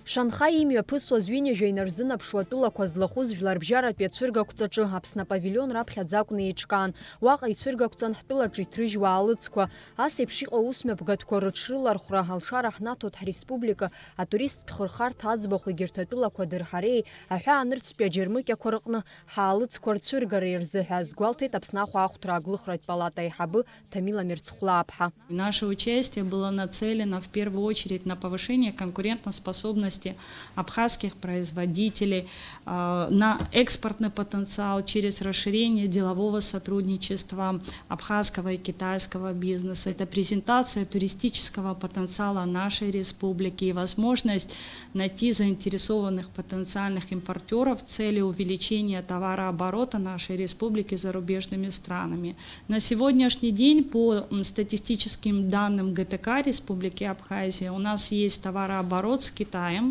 Шанхай имҩаԥысуаз ҩынҩажәа инарзынаԥшуа атәылақәа злахәыз жәларбжьаратәи ацәыргақәҵаҿы Аԥсны апавилион раԥхьаӡа акәны еиҿкаан. Уаҟа ицәыргақәҵан ҳтәылаҿы иҭрыжьуа аалыҵқәа. Ас еиԥш иҟоу усмҩаԥгатәқәа рыҽрылархәра алшара ҳнаҭоит ҳреспублика атуристтә хырхарҭа аӡбахә егьырҭ атәылақәа дырҳареи аҳәаанырцәтәи аџьармыкьақәа рҟны ҳаалыҵқәа рцәыргара ирзыҳәаз гәалҭеит Аԥсны Ахәаахәҭра аглыхратә палата аиҳабы Ҭамила Мирцхәлаа-ԥҳа. Наше участие было нацелено в первую очередь на повышение конкурентоспособности абхазских производителей, на экспортный потенциал через расширение делового сотрудничества абхазского и китайского бизнеса. Это презентация туристического потенциала нашей республики и возможность найти заинтересованных потенциальных импортеров в цели увеличения товарооборота нашей республики зарубежными странами. На сегодняшний день по статистическим данным ГТК Республики Абхазия у нас есть товарооборот с Китаем,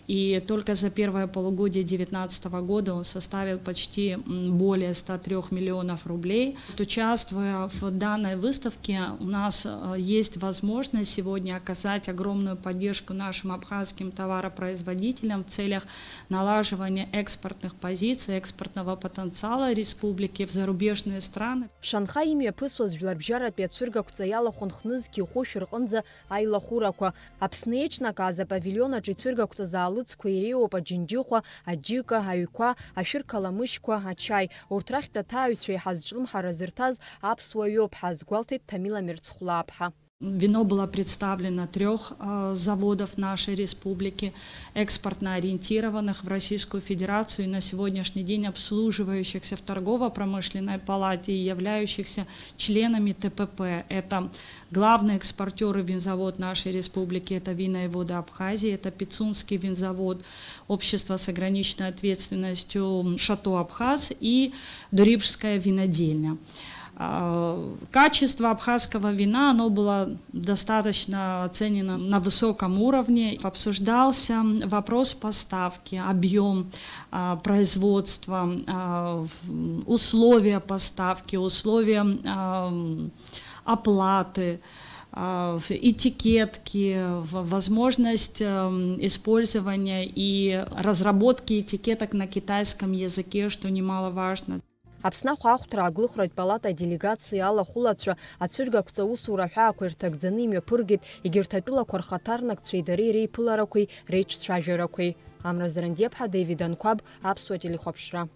и только за первое полугодие 2019 года он составил почти более 103 миллионов рублей. Участвуя в данной выставке, у нас есть возможность сегодня оказать огромную поддержку нашим абхазским товаропроизводителям в целях налаживания экспортных позиций, экспортного потенциала республики в зарубежные страны. Шанхай имҩаԥысуаз жәларбжьаратәи ацәыргақәҵа иалахәын хнызқьи хәышә рҟынӡа аилахәырақәа. Аԥсны еиҿнакааз апавилион аҿы ицәыргақәҵа заалыҵқәа иреиуоуп аџьынџьыхәа, аџьыка, аҩқәа, ашәырқаламышьқәа, ачаи. Урҭ рахьтә аҭааҩцәа иҳазҿлымҳара зырҭаз аԥсуа ҩоуп ҳәа азгәалҭеит Ҭамила Мирцхәлаа-ԥҳа. Вино было представлено 3 заводов нашей республики, экспортно ориентированных в Российскую Федерацию и на сегодняшний день обслуживающихся в торгово-промышленной палате и являющихся членами ТПП. Это главный экспортер и винзавод нашей республики, это Вина и воды Абхазии, это Пицунский винзавод, общество с ограниченной ответственностью Шато Абхаз и Дурипжская винодельня. Качество абхазского вина, оно было достаточно оценено на высоком уровне. Обсуждался вопрос поставки, объем производства, условия поставки, условия оплаты, этикетки, возможность использования и разработки этикеток на китайском языке, что немаловажно. Аԥсны Ахәаахәҭра аглыхратә палата аделегациа алахәылацәа ацәыргақәҵа усура аҳәаақәа ирҭагӡаны имҩаԥыргеит егьырҭ атәылақәа рхаҭарнакцәеи дареи реиԥыларақәеи реиҿцәажәарақәеи. Амра Зарандиаԥҳа, Дэвид Анқәаб, Аԥсуа телехәаԥшра.